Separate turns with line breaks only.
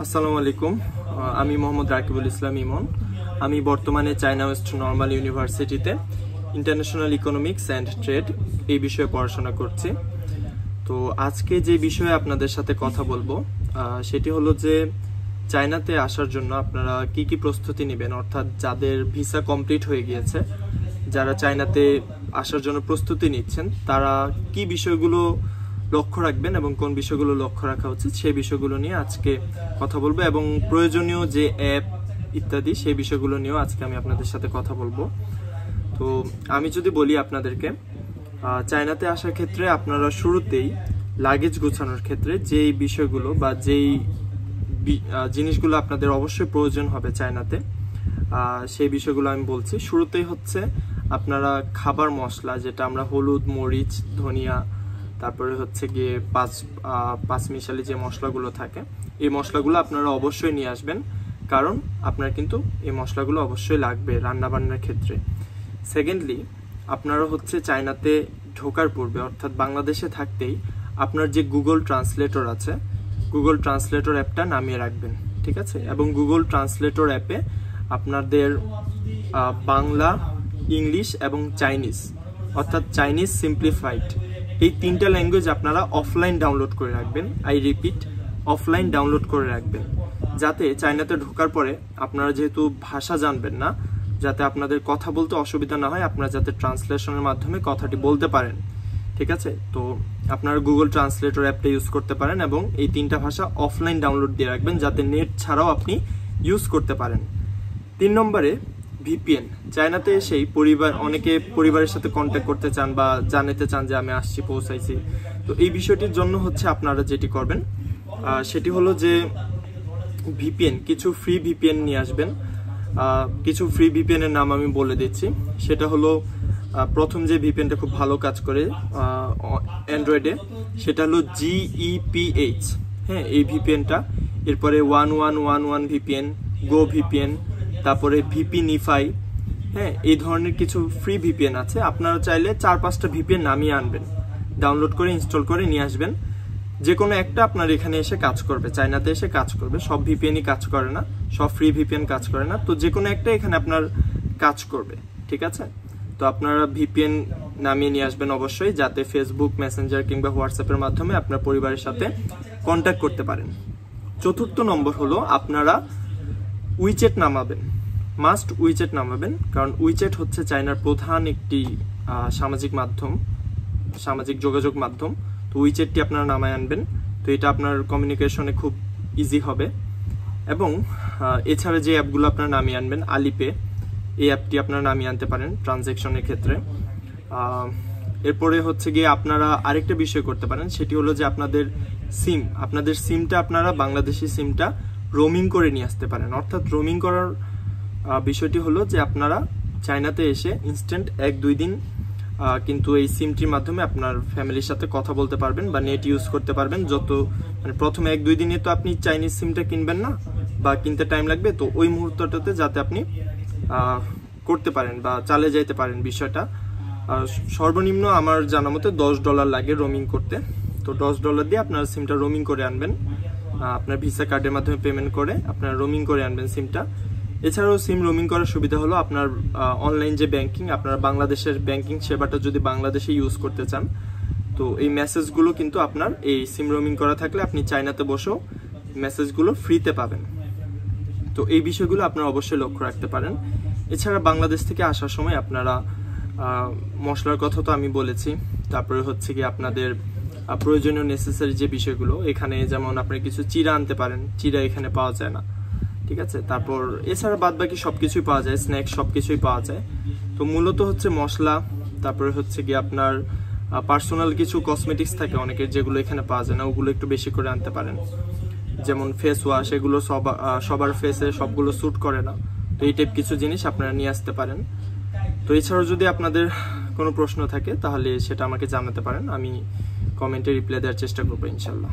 আসসালামু আলাইকুম। আমি মোহাম্মদ রাকিবুল ইসলাম ইমন। আমি বর্তমানে চায়না ওয়েস্ট নর্মাল ইউনিভার্সিটিতে ইন্টারন্যাশনাল ইকোনমিক্স অ্যান্ড ট্রেড এই বিষয়ে পড়াশোনা করছি। তো আজকে যে বিষয়ে আপনাদের সাথে কথা বলবো সেটি হলো যে চায়নাতে আসার জন্য আপনারা কি কি প্রস্তুতি নেবেন, অর্থাৎ যাদের ভিসা কমপ্লিট হয়ে গিয়েছে, যারা চায়নাতে আসার জন্য প্রস্তুতি নিচ্ছেন, তারা কি বিষয়গুলো লক্ষ্য রাখবেন এবং কোন বিষয়গুলো লক্ষ্য রাখা উচিত সেই বিষয়গুলো নিয়ে আজকে কথা বলবো, এবং প্রয়োজনীয় যে অ্যাপ ইত্যাদি সেই বিষয়গুলো নিয়েও আজকে আমি আপনাদের সাথে কথা বলবো। তো আমি যদি বলি আপনাদেরকে, চায়নাতে আসার ক্ষেত্রে আপনারা শুরুতেই লাগেজ গোছানোর ক্ষেত্রে যেই বিষয়গুলো বা যেই জিনিসগুলো আপনাদের অবশ্যই প্রয়োজন হবে চায়নাতে, সেই বিষয়গুলো আমি বলছি। শুরুতেই হচ্ছে আপনারা খাবার মশলা, যেটা আমরা হলুদ, মরিচ, ধনিয়া, তারপরে হচ্ছে গিয়ে পাঁচ মিশালি যে মশলাগুলো থাকে, এই মশলাগুলো আপনারা অবশ্যই নিয়ে আসবেন, কারণ আপনার কিন্তু এই মশলাগুলো অবশ্যই লাগবে রান্নাবান্নার ক্ষেত্রে। সেকেন্ডলি, আপনারা হচ্ছে চায়নাতে ঢোকার পূর্বে, অর্থাৎ বাংলাদেশে থাকতেই আপনার যে গুগল ট্রান্সলেটর আছে, গুগল ট্রান্সলেটর অ্যাপটা নামিয়ে রাখবেন, ঠিক আছে? এবং গুগল ট্রান্সলেটর অ্যাপে আপনাদের বাংলা, ইংলিশ এবং চাইনিজ, অর্থাৎ চাইনিজ সিম্পলিফাইড, এই তিনটা ল্যাঙ্গুয়েজ আপনারা অফলাইন ডাউনলোড করে রাখবেন। আই রিপিট, অফলাইন ডাউনলোড করে রাখবেন, যাতে চায়নাতে ঢোকার পরে আপনারা যেহেতু ভাষা জানবেন না, যাতে আপনাদের কথা বলতে অসুবিধা না হয়, আপনারা যাতে ট্রান্সলেশনের মাধ্যমে কথাটি বলতে পারেন, ঠিক আছে? তো আপনারা গুগল ট্রান্সলেটর অ্যাপটা ইউজ করতে পারেন এবং এই তিনটা ভাষা অফলাইন ডাউনলোড দিয়ে রাখবেন, যাতে নেট ছাড়াও আপনি ইউজ করতে পারেন। 3 নম্বরে ভিপিএন। চায়নাতে এসেই অনেকে পরিবারের সাথে কন্ট্যাক্ট করতে চান বা জানাতে চান যে আমি আসছি, পৌঁছাইছি। তো এই বিষয়টির জন্য হচ্ছে আপনারা যেটি করবেন সেটি হলো যে ভিপিএন, কিছু ফ্রি ভিপিএন নিয়ে আসবেন। কিছু ফ্রি ভিপিএন এর নাম আমি বলে দিচ্ছি। সেটা হলো, প্রথম যে ভিপিএনটা খুব ভালো কাজ করে অ্যান্ড্রয়েডে, সেটা হলো GEPH, হ্যাঁ, এই ভিপিএনটা। এরপরে 1111 ভিপিএন, গো ভিপিএন, তারপরে ভিপিনিফাই, হ্যাঁ, এই ধরনের কিছু ফ্রি ভিপিএন আছে। আপনারা চাইলে 4-5টা ভিপিএন নামিয়ে আনবেন, ডাউনলোড করে ইনস্টল করে নিয়ে আসবেন। যে কোনো একটা আপনার এখানে এসে কাজ করবে, চায়নাতে এসে কাজ করবে। সব ভিপিএনই কাজ করে না, সব ফ্রি ভিপিএন কাজ করে না, তো যে কোনো একটা এখানে আপনার কাজ করবে, ঠিক আছে? তো আপনারা ভিপিএন নামিয়ে নিয়ে আসবেন অবশ্যই, যাতে ফেসবুক, মেসেঞ্জার কিংবা হোয়াটসঅ্যাপের মাধ্যমে আপনার পরিবারের সাথে কন্ট্যাক্ট করতে পারেন। 4র্থ নম্বর হলো আপনারা উইচ্যাট নামাবেন, মাস্ট উইচ্যাট নামাবেন, কারণ উইচ্যাট হচ্ছে চায়নার প্রধান একটি সামাজিক যোগাযোগ মাধ্যম। তো উইচ্যাটটি আপনারা নামায় আনবেন, তো এটা আপনার কমিউনিকেশনে খুব ইজি হবে। এবং এছাড়া যে অ্যাপগুলো আপনারা নামিয়ে আনবেন, আলিপে, এই অ্যাপটি আপনারা নামিয়ে আনতে পারেন ট্রানজ্যাকশনের ক্ষেত্রে। এরপরে হচ্ছে গিয়ে আপনারা আরেকটা বিষয় করতে পারেন, সেটি হলো যে আপনাদের সিমটা আপনারা বাংলাদেশি সিমটা রোমিং করে নিয়ে আসতে পারেন। অর্থাৎ রোমিং করার বিষয়টি হলো যে আপনারা চায়নাতে এসে ইনস্ট্যান্ট 1-2 দিন কিন্তু এই সিমটির মাধ্যমে আপনার ফ্যামিলির সাথে কথা বলতে পারবেন বা নেট ইউজ করতে পারবেন। প্রথমে 1-2 দিনে তো আপনি চাইনিজ সিমটা কিনবেন না বা কিনতে টাইম লাগবে, তো ওই মুহূর্তটাতে যাতে আপনি করতে পারেন বা চালিয়ে যেতে পারেন বিষয়টা। সর্বনিম্ন আমার জানা মতে $10 লাগে রোমিং করতে। তো $10 দিয়ে আপনার সিমটা রোমিং করে আনবেন, আপনার ভিসা কার্ডের মাধ্যমে পেমেন্ট করে আপনার রোমিং করে আনবেন সিমটা। এছাড়াও সিম রোমিং করার সুবিধা হলো আপনার অনলাইন যে ব্যাংকিং, আপনারা বাংলাদেশের ব্যাংকিং সেবাটা যদি বাংলাদেশে ইউজ করতে চান, তো এই মেসেজগুলো কিন্তু আপনার এই সিম রোমিং করা থাকলে আপনি চায়নাতে বসেও মেসেজগুলো ফ্রিতে পাবেন। তো এই বিষয়গুলো আপনারা অবশ্যই লক্ষ্য রাখতে পারেন। এছাড়া বাংলাদেশ থেকে আসার সময় আপনারা মশলার কথা তো আমি বলেছি, তারপরে হচ্ছে কি আপনাদের প্রয়োজনীয় নেসেসারি যে বিষয়গুলো, এখানে যেমন আপনি কিছু চিড়া আনতে পারেন, চিড়া এখানে পাওয়া যায় না, ঠিক আছে? তারপর এছাড়া বাদ বাকি সবকিছুই পাওয়া যায়, স্ন্যাক্স সবকিছুই পাওয়া যায়। তো মূলত হচ্ছে মশলা, তারপরে হচ্ছে কি আপনার পার্সোনাল কিছু কসমেটিক্স থাকে অনেকের, যেগুলো এখানে পাওয়া যায় না, ওগুলো একটু বেশি করে আনতে পারেন। যেমন ফেস ওয়াশ, এগুলো সবার ফেসে সবগুলো স্যুট করে না, তো এই টাইপ কিছু জিনিস আপনারা নিয়ে আসতে পারেন। তো এছাড়াও যদি আপনাদের কোনো প্রশ্ন থাকে তাহলে সেটা আমাকে জানাতে পারেন, আমি কমেন্টে রিপ্লাই দেওয়ার চেষ্টা করবো ইনশাল্লাহ।